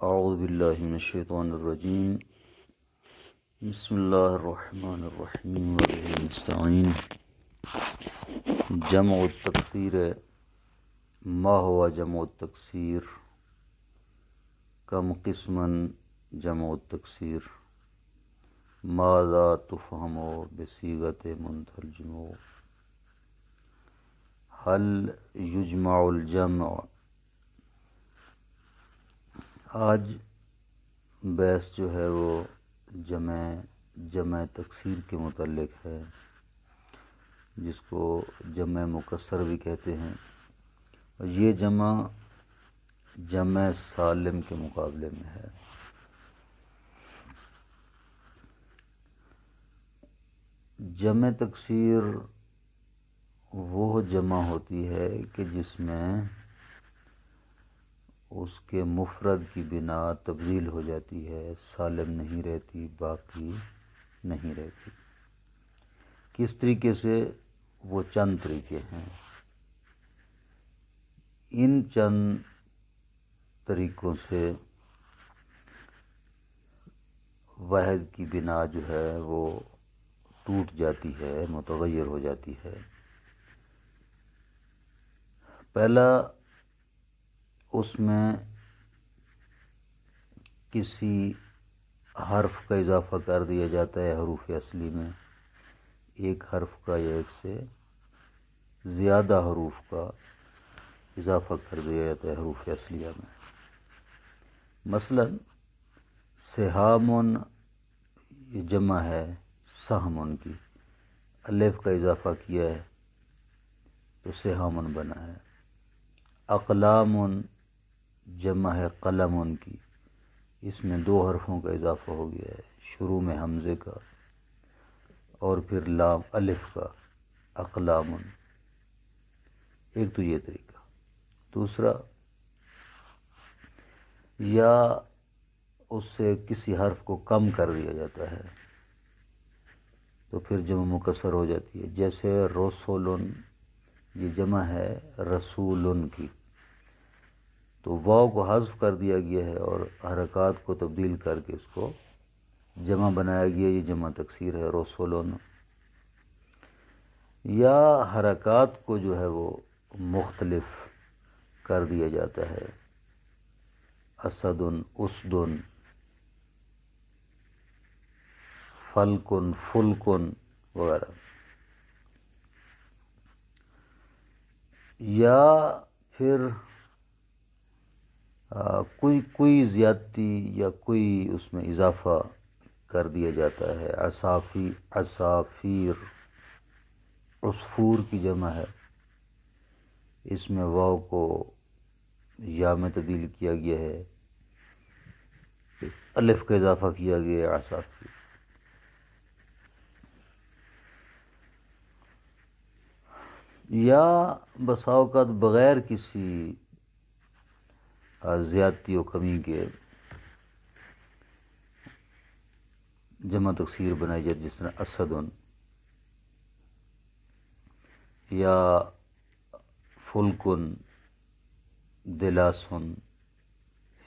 اعوذ باللہ من الشیطان الرجیم بسم اللہ الرحمن الرحیم وبہ نستعین جمع التکثیر ما ہوا جمع التکثیر کم قسما جمع التکثیر ماذا تفہم بصیغۃ منترجم هل یجمع الجمع۔ آج بحث جو ہے وہ جمع تکثیر کے متعلق ہے، جس کو جمع مکسر بھی کہتے ہیں، اور یہ جمع سالم کے مقابلے میں ہے۔ جمع تکثیر وہ جمع ہوتی ہے کہ جس میں اس کے مفرد کی بنا تبدیل ہو جاتی ہے، سالم نہیں رہتی، باقی نہیں رہتی۔ کس طریقے سے؟ وہ چند طریقے ہیں۔ ان چند طریقوں سے واحد کی بنا جو ہے وہ ٹوٹ جاتی ہے، متغیر ہو جاتی ہے۔ پہلا، اس میں کسی حرف کا اضافہ کر دیا جاتا ہے حروف اصلی میں، ایک حرف کا یا ایک سے زیادہ حروف کا اضافہ کر دیا جاتا ہے حروف اصلیہ میں۔ مثلا سہامن، یہ جمع ہے سہمن کی، الف کا اضافہ کیا ہے تو سہامن بنا ہے۔ اقلام جمع ہے قلم کی، اس میں دو حرفوں کا اضافہ ہو گیا ہے، شروع میں حمزے کا اور پھر لام الف کا، اقلام۔ ایک تو یہ طریقہ۔ دوسرا، یا اس سے کسی حرف کو کم کر دیا جاتا ہے تو پھر جمع مکسر ہو جاتی ہے، جیسے رسولن، یہ جمع ہے رسولن کی، تو واو کو حذف کر دیا گیا ہے اور حرکات کو تبدیل کر کے اس کو جمع بنایا گیا، یہ جمع تکثیر ہے رسولن۔ یا حرکات کو جو ہے وہ مختلف کر دیا جاتا ہے، اسدن، اسدن، فلکن، فلکن وغیرہ۔ یا پھر کوئی زیادتی یا کوئی اس میں اضافہ کر دیا جاتا ہے، عصافیر، عصفور کی جمع ہے، اس میں واو کو یا میں تبدیل کیا گیا ہے، الف کا اضافہ کیا گیا ہے، عصافیر۔ یا بسا اوقات بغیر کسی زیادتی و کمی کے جمع تکثیر بنائی جاتی، جس طرح اسدن یا فلکن، دلاسن،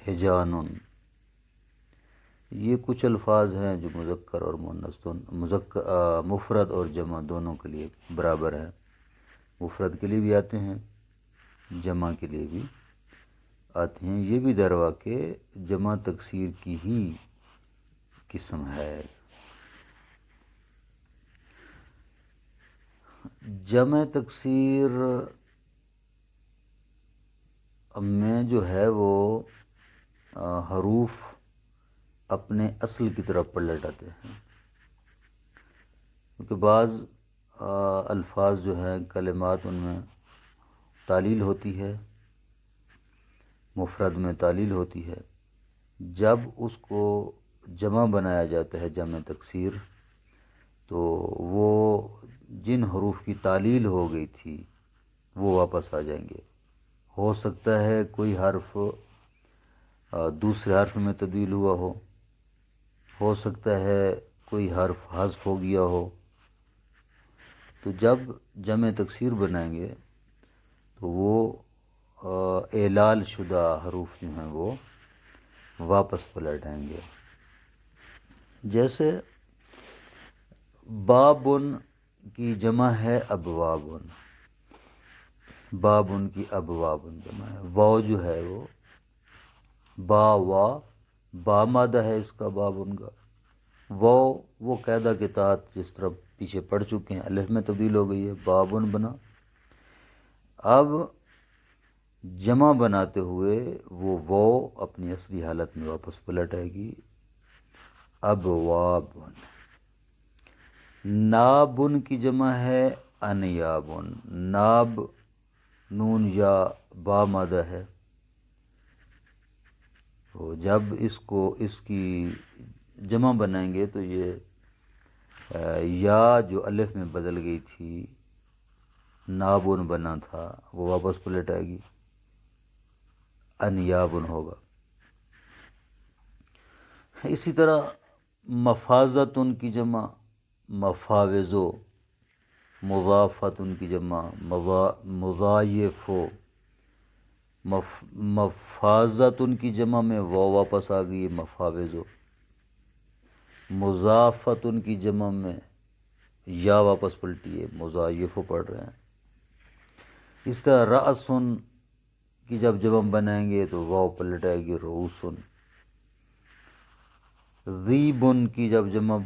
حجانن۔ یہ کچھ الفاظ ہیں جو مذکر اور مؤنث، مفرد اور جمع دونوں کے لیے برابر ہے، مفرد کے لیے بھی آتے ہیں، جمع کے لیے بھی آتے ہیں۔ یہ بھی در واقع جمع تکثیر کی ہی قسم ہے۔ جمع تکثیر میں جو ہے وہ حروف اپنے اصل کی طرف پلٹ آتے ہیں، کیونکہ بعض الفاظ جو ہیں، کلمات، ان میں تعلیل ہوتی ہے، مفرد میں تعلیل ہوتی ہے۔ جب اس کو جمع بنایا جاتا ہے جمع تکثیر، تو وہ جن حروف کی تعلیل ہو گئی تھی وہ واپس آ جائیں گے۔ ہو سکتا ہے کوئی حرف دوسرے حرف میں تبدیل ہوا ہو سکتا ہے کوئی حرف حذف ہو گیا ہو، تو جب جمع تکثیر بنائیں گے تو وہ اعلال شدہ حروف جو ہیں وہ واپس پلٹ آئیں گے۔ جیسے بابن کی جمع ہے ابوابن، بابن کی ابوابن جمع ہے، واو جو ہے وہ با وا با مادہ ہے اس کا بابن کا، واو وہ قاعدہ کے تحت جس طرح پیچھے پڑھ چکے ہیں الف میں تبدیل ہو گئی ہے، بابن بنا۔ اب جمع بناتے ہوئے وہ واو اپنی اصلی حالت میں واپس پلٹ آئے گی، ابوابن۔ نابن کی جمع ہے انیابن، ناب نون یا با مادہ ہے، تو جب اس کی جمع بنائیں گے تو یہ یا جو الف میں بدل گئی تھی نابن بنا تھا وہ واپس پلٹ آئے گی، انیابن ہوگا۔ اسی طرح مفازتن کی جمع مفاوزو، مضافتن کی جمع مضایفو، مفازتن کی جمع میں واو واپس آ گئی مفاوزو، مضافتن کی جمع میں یا واپس پلٹی ہے مضایفو پڑھ رہے ہیں۔ اس طرح رأسن کی جب جمع بنائیں گے تو واو پلٹ آئے گی رؤسن۔ ذیبن کی جب جمع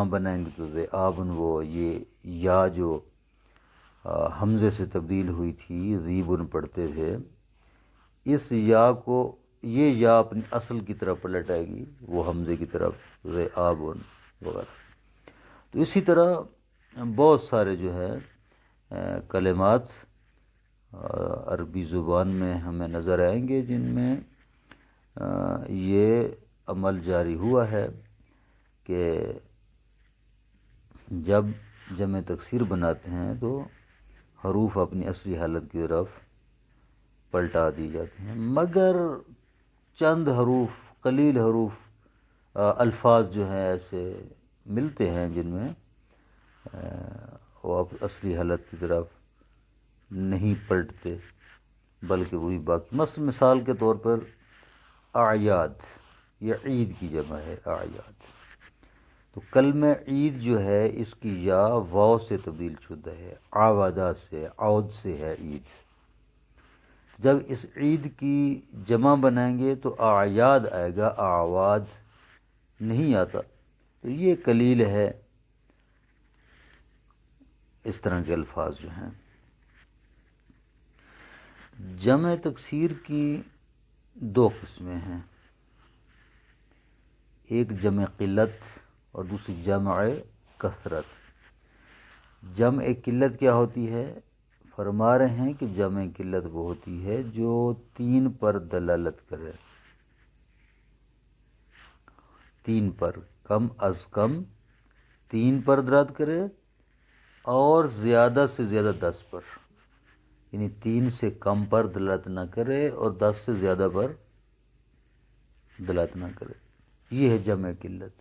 بنائیں گے تو ذئابن، وہ یہ یا جو حمزے سے تبدیل ہوئی تھی ذیبن پڑھتے تھے، اس یا کو یہ یا اپنی اصل کی طرف پلٹ آئے گی وہ حمزے کی طرف ذئابن وغیرہ۔ تو اسی طرح بہت سارے جو ہے کلمات عربی زبان میں ہمیں نظر آئیں گے جن میں یہ عمل جاری ہوا ہے کہ جب جمع تکسیر بناتے ہیں تو حروف اپنی اصلی حالت کی طرف پلٹا دی جاتے ہیں، مگر چند حروف، قلیل حروف، الفاظ جو ہیں ایسے ملتے ہیں جن میں وہ اصلی حالت کی طرف نہیں پلٹتے بلکہ وہی باقی، مثال کے طور پر اعیاد، یہ عید کی جمع ہے اعیاد، تو کلمہ عید جو ہے اس کی یا واو سے تبدیل شدہ ہے، عاودہ سے، عود سے ہے عید۔ جب اس عید کی جمع بنائیں گے تو اعیاد آئے گا، اعواد نہیں آتا، تو یہ قلیل ہے اس طرح کے الفاظ جو ہیں۔ جمع تکسیر کی دو قسمیں ہیں، ایک جمع قلت اور دوسری جمع کثرت۔ جمع قلت کیا ہوتی ہے؟ فرما رہے ہیں کہ جمع قلت وہ ہوتی ہے جو 3 پر دلالت کرے، 3 پر، کم از کم 3 پر دلالت کرے اور زیادہ سے زیادہ 10 پر، یعنی 3 سے کم پر دلالت نہ کرے اور 10 سے زیادہ پر دلالت نہ کرے، یہ ہے جمع قلت۔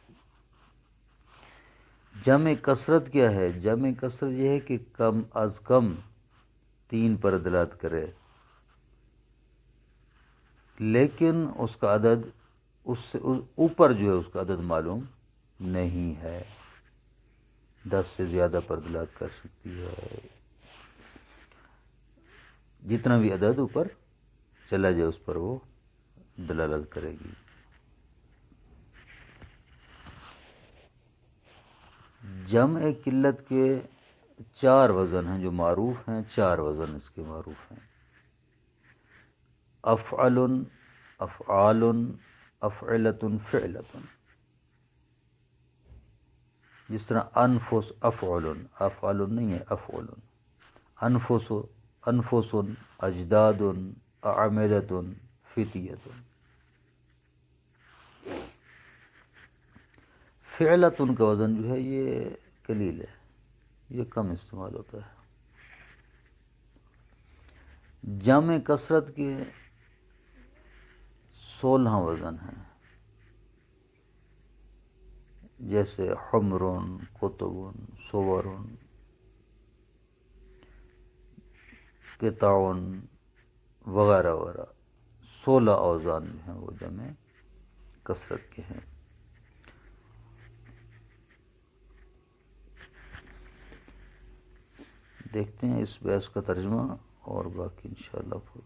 جمع کثرت کیا ہے؟ جمع کثرت یہ ہے کہ کم از کم 3 پر دلالت کرے لیکن اس کا عدد اس سے اوپر جو ہے اس کا عدد معلوم نہیں ہے، 10 سے زیادہ پر دلالت کر سکتی ہے، جتنا بھی عدد اوپر چلا جائے اس پر وہ دلالت کرے گی۔ جمع قلت کے 4 وزن ہیں جو معروف ہیں، 4 وزن اس کے معروف ہیں، افعل، افعال، افعلۃ، فعلۃ۔ جس طرح انفس افعل، افعل نہیں ہے افعل، انفس، انفس، اجداد، اعمدۃ، فتیۃ۔ فعلۃ کا وزن جو ہے یہ قلیل ہے، یہ کم استعمال ہوتا ہے۔ جمع کثرت کے 16 وزن ہیں، جیسے حمر، قطب، صور، قطع وغیرہ وغیرہ، 16 اوزان جو ہیں وہ جمع کثرت کے ہیں۔ دیکھتے ہیں اس بحث کا ترجمہ اور باقی انشاءاللہ پھر۔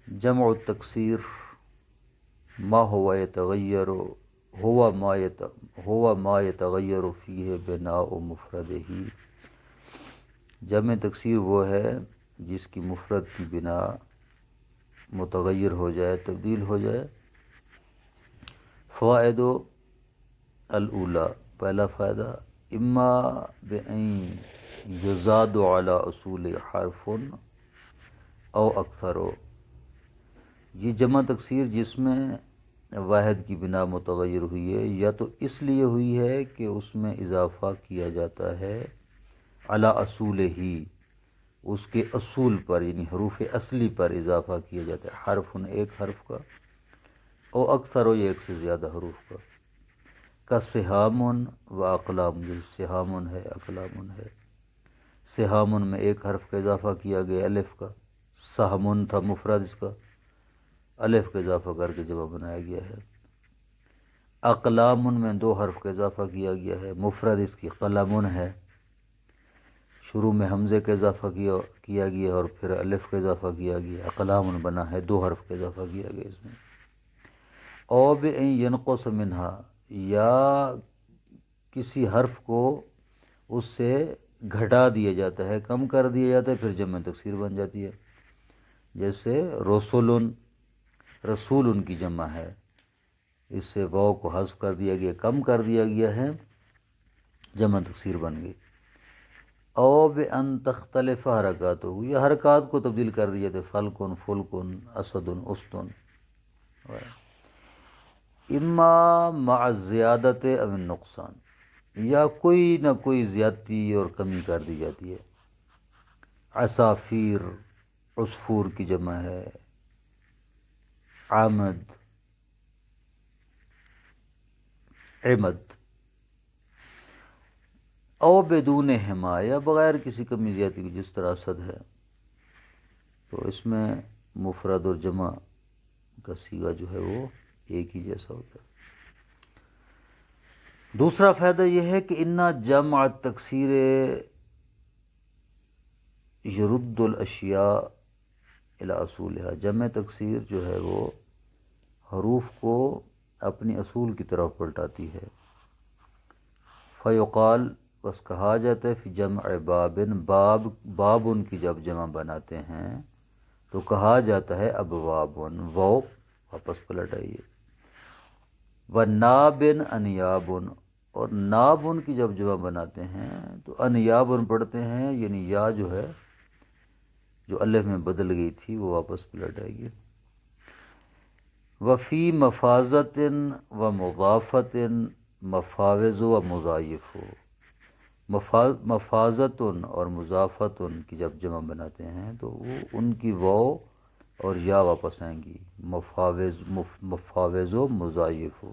جمع التکسیر ما هو يتغیر هو ما يتغیر فیہ بناء مفردہ، جمع تکسیر وہ ہے جس کی مفرد کی بنا متغیر ہو جائے، تبدیل ہو جائے۔ فوائد الاولی، پہلا فائدہ، اما بأن یزاد علی اصول حرف او اکثر، یہ جمع تکسیر جس میں واحد کی بنا متغیر ہوئی ہے یا تو اس لیے ہوئی ہے کہ اس میں اضافہ کیا جاتا ہے علی اصول ہی، اس کے اصول پر، یعنی حروف اصلی پر اضافہ کیا جاتا ہے، حرف ایک حرف کا، او اکثر ہو یا ایک سے زیادہ حروف کا، کا سہام و اقلام، جیسے سہام ہے، اقلام ہے۔ سہام میں ایک حرف کا اضافہ کیا گیا الف کا، سہم تھا مفرد، اس کا الف کا اضافہ کر کے جمع بنایا گیا ہے۔ اقلام میں دو حرف کا اضافہ کیا گیا ہے، مفرد اس کی قلم ہے، شروع میں حمزے کا اضافہ کیا گیا اور پھر الف کا اضافہ کیا گیا، اقلام بنا ہے، دو حرف کا اضافہ کیا گیا اس میں۔ او بأن ینقص منہا، یا کسی حرف کو اس سے گھٹا دیا جاتا ہے، کم کر دیا جاتا ہے، پھر جمع تکسیر بن جاتی ہے۔ جیسے رسول، رسول ان کی جمع ہے، اس سے واو کو حذف کر دیا گیا، کم کر دیا گیا ہے، جمع تکسیر بن گئی۔ او بأن تختلف حرکاتہ، یہ حرکات کو تبدیل کر دیا تھے، فلکن، فلکن، اسد، استن۔ اما مع الزیادت او النقصان، یا کوئی نہ کوئی زیادتی اور کمی کر دی جاتی ہے۔ عصافیر، عصفور کی جمع ہے، عمد، عمد۔ او بدون ہما، یا بغیر کسی کمی زیادتی کی، جس طرح اسد ہے، تو اس میں مفرد اور جمع کا صیغہ جو ہے وہ ایک ہی جیسا ہوتا ہے۔ دوسرا فائدہ یہ ہے کہ انا جمع تکسیر یرد الاشیاء الی اصولها، جمع تکسیر جو ہے وہ حروف کو اپنی اصول کی طرف پلٹاتی ہے۔ فیقال، بس کہا جاتا ہے، فی جمع باب، باب ان کی جب جمع بناتے ہیں تو کہا جاتا ہے ابواب، واو واپس پلٹ آئیے۔ وناب انیاب، اور ناب ان کی جب جمع بناتے ہیں تو انیاب پڑھتے ہیں، یعنی یا جو ہے جو الف میں بدل گئی تھی وہ واپس پلٹ آئے گی۔ وفی مفازت و مضافت مفاوض و مضاعف، مفازت اور مضافت کی جب جمع بناتے ہیں تو وہ ان کی واو اور یا واپس آئیں گی، مفاوض و مضاعف۔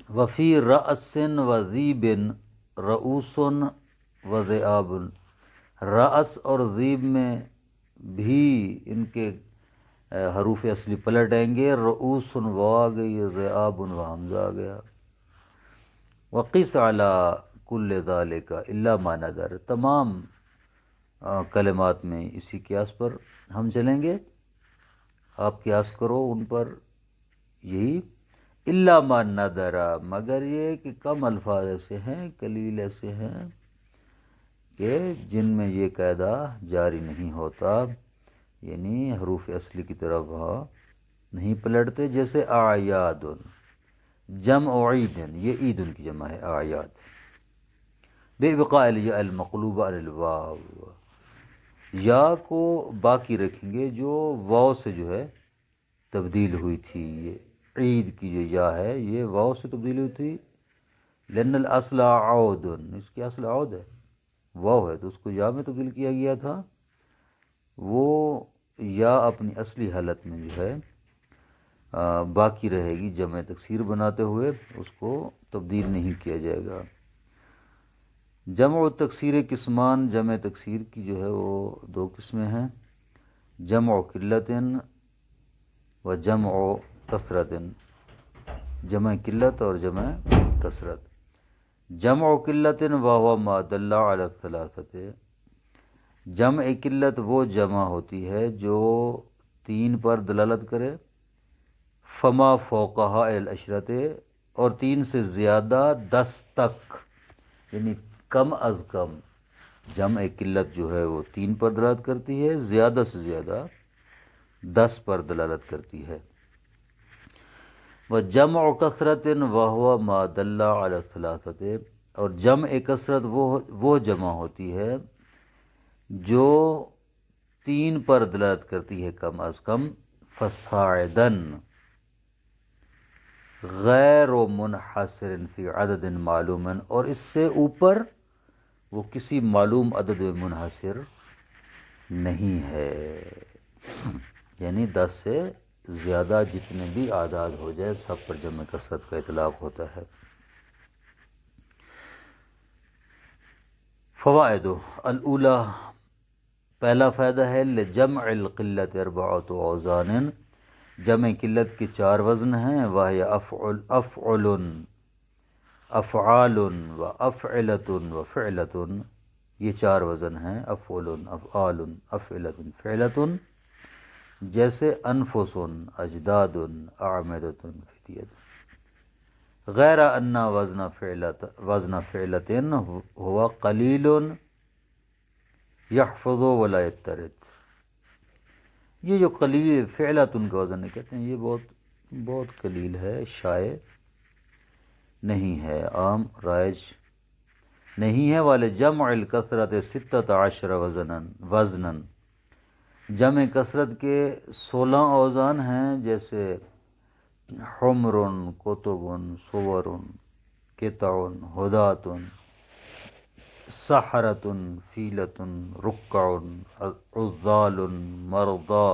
وفی رأس و ذیب رؤوس و ذئاب، رأس اور ذیب میں بھی ان کے حروف اصلی پلٹ آئیں گے، رؤوس واو آ گئی، ذئاب و حمزہ آ گیا۔ وقس علی کل ذالک الا ما نظر، تمام کلمات میں اسی قیاس پر ہم چلیں گے، آپ قیاس کرو ان پر، یہی الا ما نظر، مگر یہ کہ کم الفاظ ایسے ہیں، قلیل ایسے ہیں کہ جن میں یہ قاعدہ جاری نہیں ہوتا، یعنی حروف اصلی کی طرف وہاں نہیں پلٹتے، جیسے اعیاد، جمع عید، یہ عید ان کی جمع ہے، اعیاد، بے بقاء الیاء المقلوبہ علی الواو، یا کو باقی رکھیں گے جو واو سے جو ہے تبدیل ہوئی تھی، یہ عید کی جو یا ہے یہ واو سے تبدیل ہوئی تھی، لأن الاصل عود، اس کی اصل عود ہے، واو ہے تو اس کو یا میں تبدیل کیا گیا تھا، وہ یا اپنی اصلی حالت میں جو ہے باقی رہے گی، جمع تکسیر بناتے ہوئے اس کو تبدیل نہیں کیا جائے گا۔ جمع و تکثیر قسمان، جمع تکثیر کی جو ہے وہ دو قسمیں ہیں، جمع قلت و جمع کثرت، جمع قلت اور جمع کثرت۔ جمع قلت وهو ما دل علی الثلاثۃ، جمع قلت وہ جمع ہوتی ہے جو تین پر دلالت کرے، فما فوقہا العشرۃ، اور تین سے زیادہ 10 تک، یعنی کم از کم جمع قلت جو ہے وہ تین پر دلالت کرتی ہے، زیادہ سے زیادہ 10 پر دلالت کرتی ہے۔ وجمع کثرت وهو ما دل علی الثلاثۃ، اور جمع کثرت وہ جمع ہوتی ہے جو تین پر دلالت کرتی ہے کم از کم، فصاعدن غیر منحصر فی عدد معلوم، اور اس سے اوپر وہ کسی معلوم عدد میں منحصر نہیں ہے، یعنی 10 سے زیادہ جتنے بھی اعداد ہو جائے سب پر جمع کثرت کا اطلاق ہوتا ہے۔ فوائد الاولی، پہلا فائدہ ہے لجمع القلت اربعۃ اوزان، جمع قلت کے 4 وزن ہیں، وہی افعل افعال و افعلۃ و فعلۃ، یہ 4 وزن ہیں، افعل افعال افعلۃ فعلۃ، جیسے انفس اجداد اعمدۃ فتیۃ، غیر ان وزن فعلۃ ہوا قلیل یحفظ ولا یترد، یہ جو قلیل فعلۃ کا وزن ہے کہتے ہیں یہ بہت قلیل ہے، شائع نہیں ہے، عام رائج نہیں ہے۔ والے جمع الکثرت 16 وزنا، جمع کثرت کے 16 اوزان ہیں، جیسے حمر کتب صور قطع ہدات سحرۃ فیلۃ رکع عضال مرضى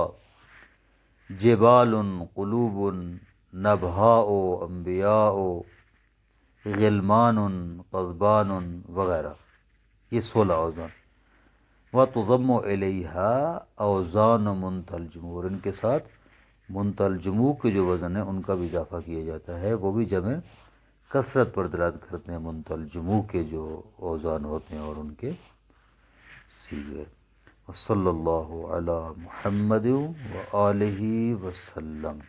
جبال قلوب نبہاء انبیاء غلمان قضبان وغیرہ، یہ 16 اوزان۔ وتضم الیہا اوزان منتہى الجموع، ان کے ساتھ منتہى الجموع کے جو وزن ہے ان کا بھی اضافہ کیا جاتا ہے، وہ بھی جمع کثرت پر دلالت کرتے ہیں، منتہى الجموع کے جو اوزان ہوتے ہیں اور ان کے صیغے۔ وصلی اللہ علی محمد وآلہ وسلم۔